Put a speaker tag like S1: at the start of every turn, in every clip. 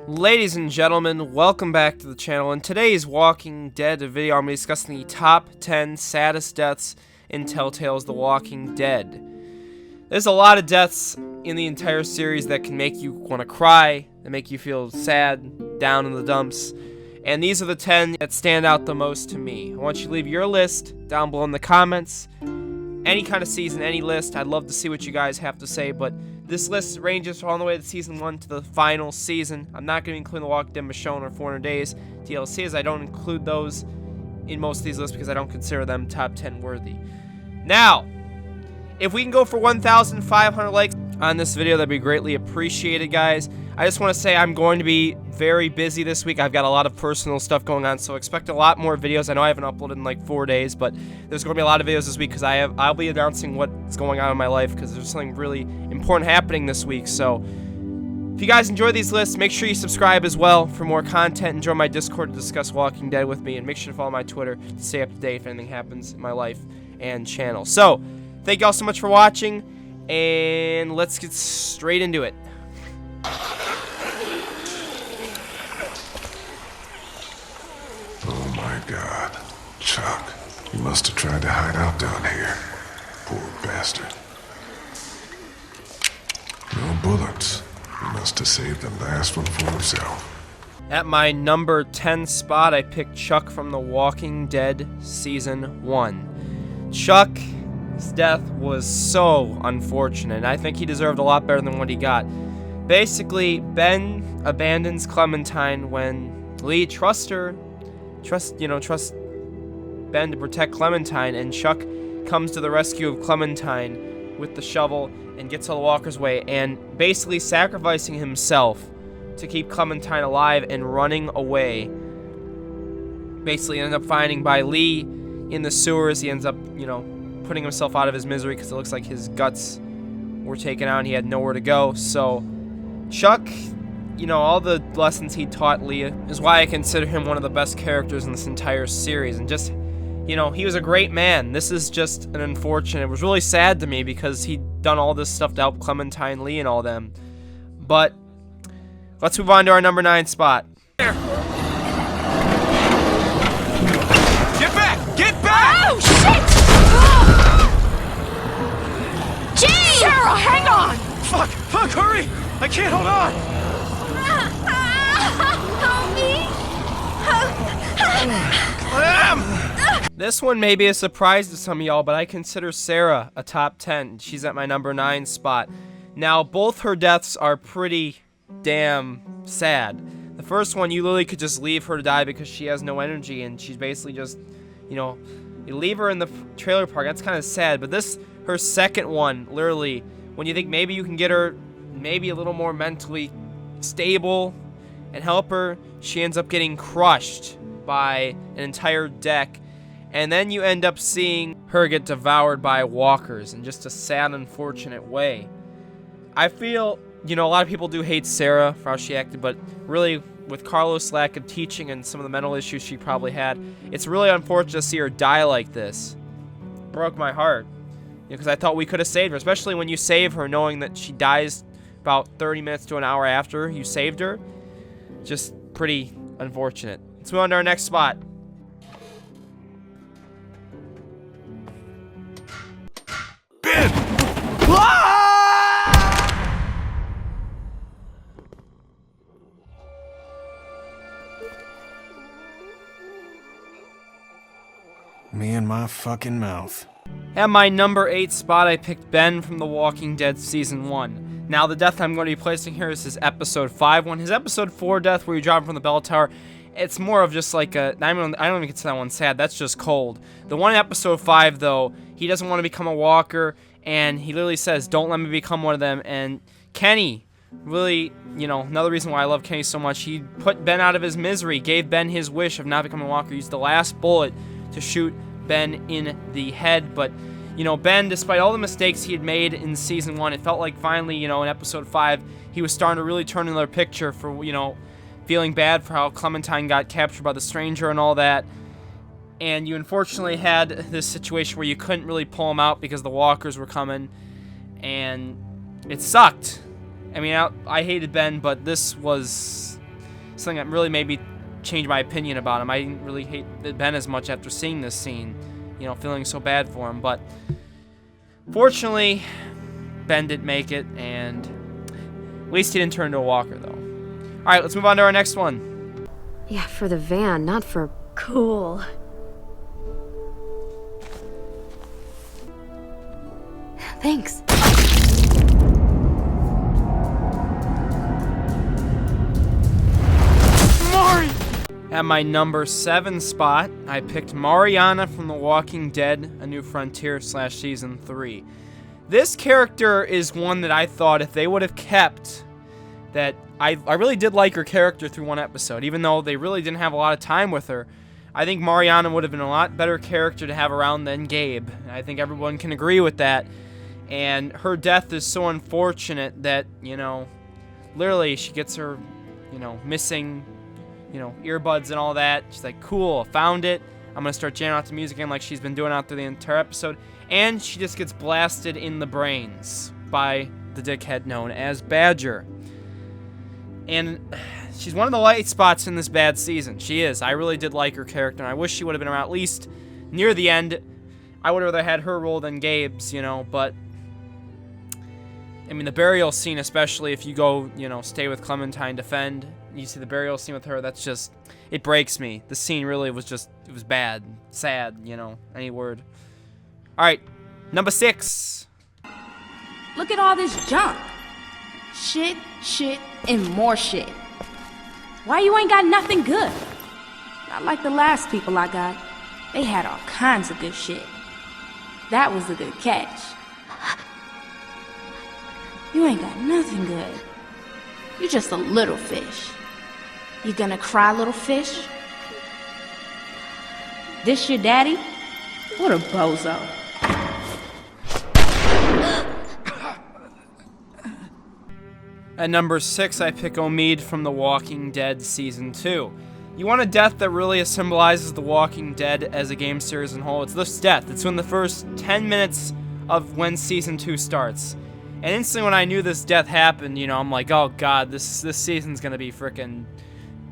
S1: Ladies and gentlemen, welcome back to the channel. In today's Walking Dead video, I'm going to be discussing the top 10 saddest deaths in Telltale's The Walking Dead. There's a lot of deaths in the entire series that can make you want to cry, that make you feel sad, down in the dumps, and these are the 10 that stand out the most to me. I want you to leave your list down below in the comments. Any kind of season, any list, I'd love to see what you guys have to say, but this list ranges all the way to season 1 to the final season. I'm not going to include The Walking Dead Michonne or 400 Days DLC, as I don't include those in most of these lists because I don't consider them top 10 worthy. Now, if we can go for 1,500 likes on this video, that'd be greatly appreciated, guys. I just want to say I'm going to be very busy this week. I've got a lot of personal stuff going on, so expect a lot more videos. I know I haven't uploaded in like 4 days, but there's going to be a lot of videos this week because I'll be announcing what's going on in my life because there's something really important happening this week. So if you guys enjoy these lists, make sure you subscribe as well for more content and join my Discord to discuss Walking Dead with me, and make sure to follow my Twitter to stay up to date if anything happens in my life and channel. So thank you all so much for watching, and let's get straight into it.
S2: Oh my God. Chuck, he must have tried to hide out down here. Poor bastard. No bullets. He must have saved the last one for himself.
S1: At my number 10 spot, I picked Chuck from The Walking Dead Season 1. Chuck's death was so unfortunate. I think he deserved a lot better than what he got. Basically, Ben abandons Clementine when Lee trusts Ben to protect Clementine, and Chuck comes to the rescue of Clementine with the shovel and gets all the walkers away, and basically sacrificing himself to keep Clementine alive and running away. Basically ends up finding by Lee in the sewers. He ends up, putting himself out of his misery because it looks like his guts were taken out and he had nowhere to go. So Chuck, all the lessons he taught Leah is why I consider him one of the best characters in this entire series. And just, he was a great man. This is just an unfortunate. It was really sad to me because he'd done all this stuff to help Clementine, Lee, and all them. But let's move on to our number 9 spot.
S3: Get back! Get back!
S4: Oh, shit! Jane! Sarah, hang on!
S3: Fuck, hurry! I can't hold on!
S4: Help me!
S3: Clem!
S1: This one may be a surprise to some of y'all, but I consider Sarah a top 10. She's at my number 9 spot. Now, both her deaths are pretty damn sad. The first one, you literally could just leave her to die because she has no energy, and she's basically just, you leave her in the trailer park. That's kind of sad. But her second one, literally, when you think maybe you can get her maybe a little more mentally stable and help her, she ends up getting crushed by an entire deck, and then you end up seeing her get devoured by walkers in just a sad, unfortunate way. I feel, a lot of people do hate Sarah for how she acted, but really, with Carlos' lack of teaching and some of the mental issues she probably had, it's really unfortunate to see her die like this. It broke my heart, because I thought we could have saved her, especially when you save her knowing that she dies about 30 minutes to an hour after you saved her. Just pretty unfortunate. Let's move on to our next spot.
S3: Ben!
S2: Me and my fucking mouth.
S1: At my number 8 spot, I picked Ben from The Walking Dead Season 1. Now, the death I'm going to be placing here is his Episode 5 one. His Episode 4 death, where you drop him from the bell tower, it's more of just like I don't even consider that one sad. That's just cold. The one in Episode 5, though, he doesn't want to become a walker, and he literally says, "Don't let me become one of them." And Kenny, really, another reason why I love Kenny so much, he put Ben out of his misery, gave Ben his wish of not becoming a walker, used the last bullet to shoot Ben in the head. But Ben, despite all the mistakes he had made in Season 1, it felt like finally, in Episode 5, he was starting to really turn another picture for, feeling bad for how Clementine got captured by the stranger and all that. And you unfortunately had this situation where you couldn't really pull him out because the walkers were coming, and it sucked. I mean, I hated Ben, but this was something that really made me change my opinion about him. I didn't really hate Ben as much after seeing this scene, you know, feeling so bad for him. But fortunately, Ben didn't make it, and at least he didn't turn into a walker, though. All right, let's move on to our next one.
S5: Yeah, for the van, not for... Cool. Thanks.
S3: Mari!
S1: At my number 7 spot, I picked Mariana from The Walking Dead, A New Frontier / Season 3. This character is one that I thought if they would have kept, that I really did like her character through one episode, even though they really didn't have a lot of time with her. I think Mariana would have been a lot better character to have around than Gabe. I think everyone can agree with that. And her death is so unfortunate that, you know, literally she gets her, you know, missing, you know, earbuds and all that. She's like, cool, found it. I'm going to start jamming out to music again like she's been doing out through the entire episode. And she just gets blasted in the brains by the dickhead known as Badger. And she's one of the light spots in this bad season. She is. I really did like her character, and I wish she would have been around at least near the end. I would have rather had her role than Gabe's, you know, but I mean, the burial scene, especially if you go, you know, stay with Clementine, defend, you see the burial scene with her, that's just, it breaks me. The scene really was just, it was bad, sad, you know, any word. All right, number 6.
S4: Look at all this junk. Shit, shit, and more shit. Why you ain't got nothing good? Not like the last people I got. They had all kinds of good shit. That was a good catch. You ain't got nothing good. You're just a little fish. You gonna cry, little fish? This your daddy? What a bozo.
S1: At number 6, I pick Omid from The Walking Dead Season 2. You want a death that really symbolizes The Walking Dead as a game series in whole? It's this death. It's in the first 10 minutes of when Season 2 starts. And instantly when I knew this death happened, you know, I'm like, oh god, this season's gonna be frickin'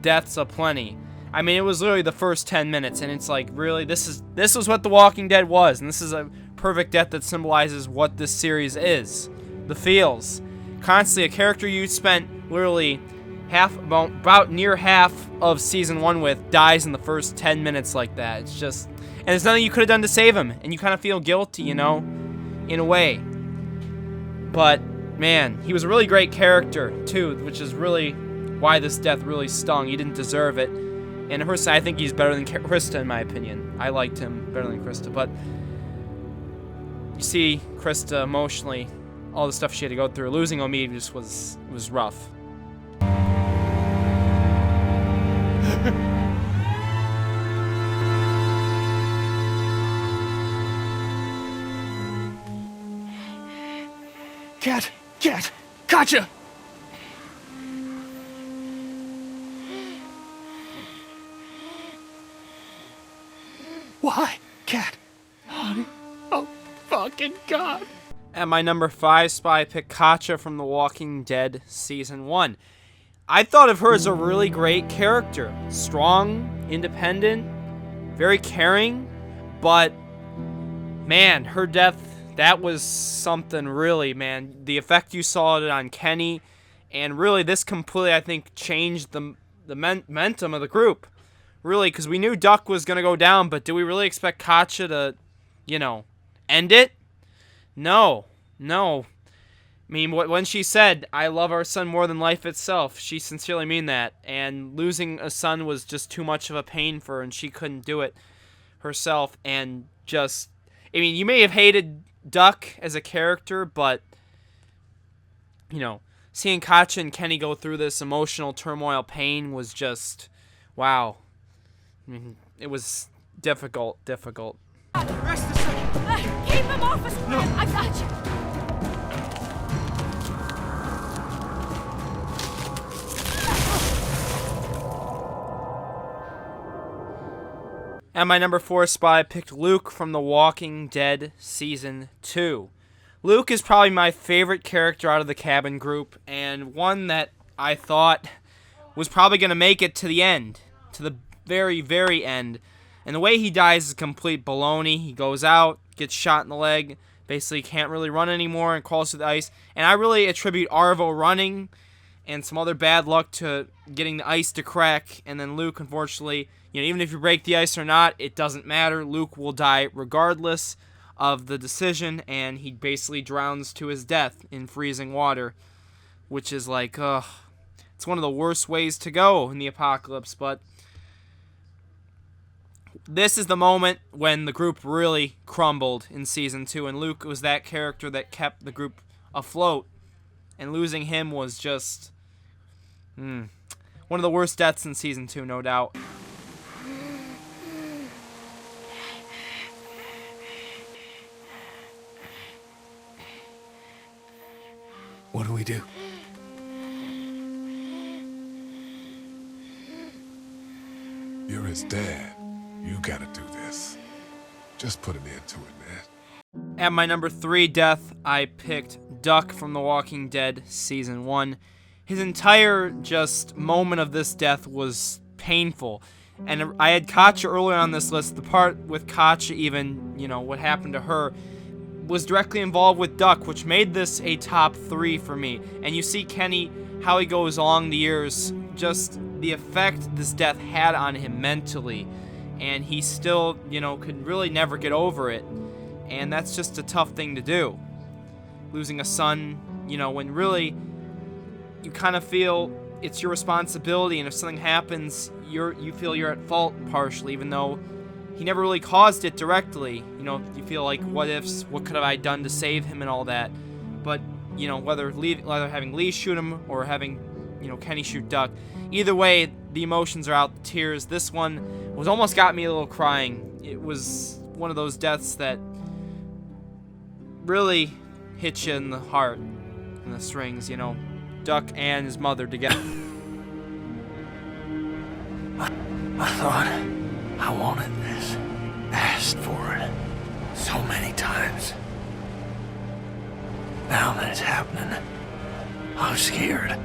S1: deaths aplenty. I mean, it was literally the first 10 minutes, and it's like, really, this was what The Walking Dead was, and this is a perfect death that symbolizes what this series is. The feels. Constantly, a character you spent literally about near half of Season 1 with dies in the first 10 minutes like that. It's just, and there's nothing you could have done to save him, and you kind of feel guilty, you know, in a way. But, man, he was a really great character, too, which is really why this death really stung. He didn't deserve it. And I think he's better than Krista, in my opinion. I liked him better than Krista. But you see Krista emotionally, all the stuff she had to go through. Losing Omid just was rough.
S3: Cat! Kaca! Why? Cat? Honey? Oh, fucking God.
S1: At my number 5 spot, I picked Kaca from The Walking Dead Season 1. I thought of her as a really great character. Strong, independent, very caring, but, man, her death, that was something really, man. The effect you saw it on Kenny, and really this completely, I think, changed the momentum of the group. Really, because we knew Duck was going to go down, but do we really expect Kaca to, you know, end it? No. I mean, when she said, I love our son more than life itself, she sincerely mean that. And losing a son was just too much of a pain for her, and she couldn't do it herself. And just, I mean, you may have hated Duck as a character, but, you know, seeing Kaca and Kenny go through this emotional turmoil pain was just, wow. I mean, it was difficult.
S3: Rest a second.
S4: Keep him off us! No. I got you!
S1: At my number 4 spot, I picked Luke from The Walking Dead Season 2. Luke is probably my favorite character out of the cabin group, and one that I thought was probably going to make it to the end, to the very, very end. And the way he dies is complete baloney. He goes out, gets shot in the leg, basically can't really run anymore and crawls through the ice. And I really attribute Arvo running and some other bad luck to getting the ice to crack. And then Luke, unfortunately, even if you break the ice or not, it doesn't matter. Luke will die regardless of the decision, and he basically drowns to his death in freezing water, which is like, it's one of the worst ways to go in the apocalypse. But this is the moment when the group really crumbled in Season 2, and Luke was that character that kept the group afloat, and losing him was just one of the worst deaths in Season 2, no doubt.
S3: What do we do?
S2: You're his dad. You gotta do this. Just put an end to it, man.
S1: At my number 3 death, I picked Duck from The Walking Dead Season 1. His entire just moment of this death was painful. And I had Kaca earlier on this list. The part with Kaca, even, what happened to her, was directly involved with Duck, which made this a top 3 for me. And you see Kenny, how he goes along the years, just the effect this death had on him mentally. And he still, could really never get over it. And that's just a tough thing to do. Losing a son, when really you kind of feel it's your responsibility, and if something happens, you feel you're at fault partially, even though he never really caused it directly. You feel like, what ifs, what could have I done to save him and all that. But, whether having Lee shoot him or having, Kenny shoot Duck, either way, the emotions are out, the tears. This one was almost got me a little crying. It was one of those deaths that really hit you in the heart, in the strings, Duck and his mother together.
S3: I thought I wanted this, asked for it so many times. Now that it's happening, I'm scared.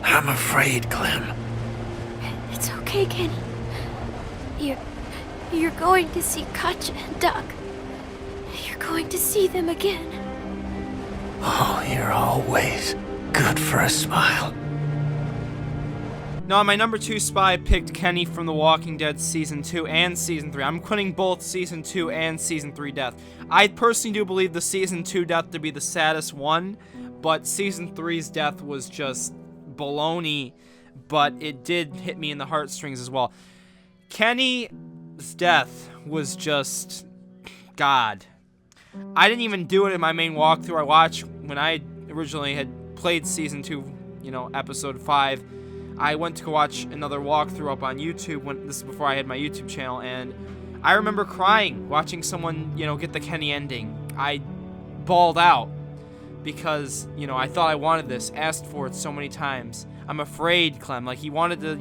S3: I'm afraid, Clem.
S5: It's okay, Kenny. You're going to see Kaca and Duck. You're going to see them again.
S3: Oh, you're always good for a smile.
S1: Now, on my number 2 spot, I picked Kenny from The Walking Dead Season 2 and Season 3. I'm putting both Season 2 and Season 3 death. I personally do believe the Season 2 death to be the saddest one, but Season 3's death was just baloney, but it did hit me in the heartstrings as well. Kenny's death was just God. I didn't even do it in my main walkthrough. I watched when I originally had played Season 2, Episode 5. I went to go watch another walkthrough up on YouTube. This is before I had my YouTube channel, and I remember crying watching someone, get the Kenny ending. I bawled out because, I thought I wanted this, asked for it so many times. I'm afraid, Clem. Like, he wanted to,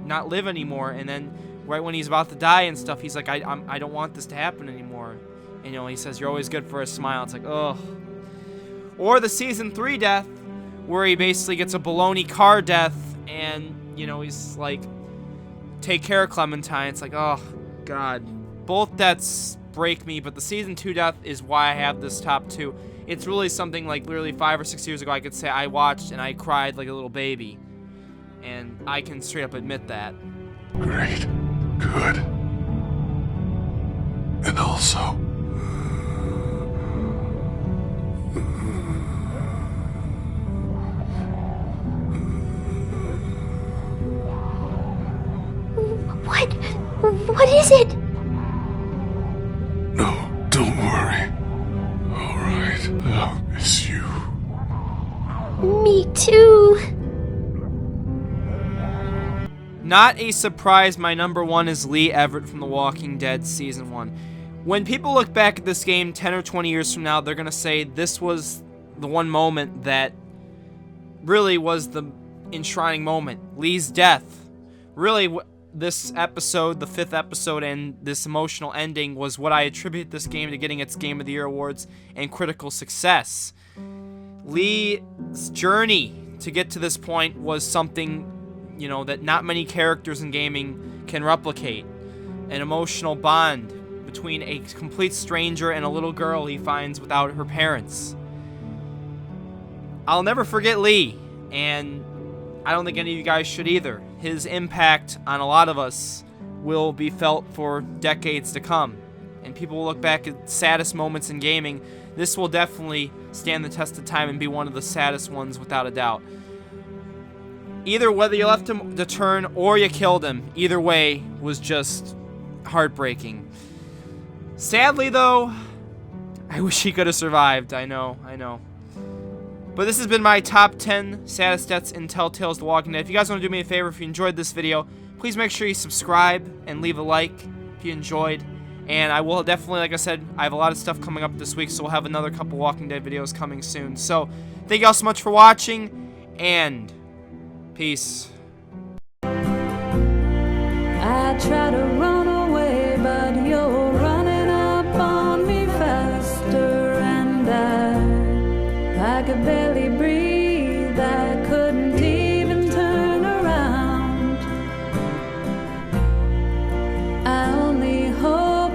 S1: not live anymore, and then right when he's about to die and stuff, he's like, I don't want this to happen anymore. And, he says, you're always good for a smile. It's like, ugh. Or the Season 3 death, where he basically gets a baloney car death, and, he's like, take care of Clementine. It's like, oh, God. Both deaths break me, but the Season 2 death is why I have this top 2. It's really something like literally 5 or 6 years ago I could say I watched and I cried like a little baby. And I can straight up admit that.
S2: Great. Good. And also...
S5: What is it?
S2: No, don't worry. All right, I'll miss you.
S5: Me too.
S1: Not a surprise, my number 1 is Lee Everett from The Walking Dead Season 1. When people look back at this game 10 or 20 years from now, they're going to say this was the one moment that really was the enshrining moment. Lee's death. Really, this episode, the 5th episode, and this emotional ending was what I attribute this game to getting its Game of the Year awards and critical success. Lee's journey to get to this point was something, you know, that not many characters in gaming can replicate. An emotional bond between a complete stranger and a little girl he finds without her parents. I'll never forget Lee, and I don't think any of you guys should either. His impact on a lot of us will be felt for decades to come, and people will look back at saddest moments in gaming. This will definitely stand the test of time and be one of the saddest ones without a doubt. Either whether you left him to turn or you killed him, either way was just heartbreaking. Sadly though, I wish he could have survived. I know. But this has been my top 10 saddest deaths in Telltale's The Walking Dead. If you guys want to do me a favor, if you enjoyed this video, please make sure you subscribe and leave a like if you enjoyed. And I will definitely, like I said, I have a lot of stuff coming up this week, so we'll have another couple Walking Dead videos coming soon. So, thank you all so much for watching, and peace.
S6: I try to run away, but you're running up on me faster, and I could barely breathe.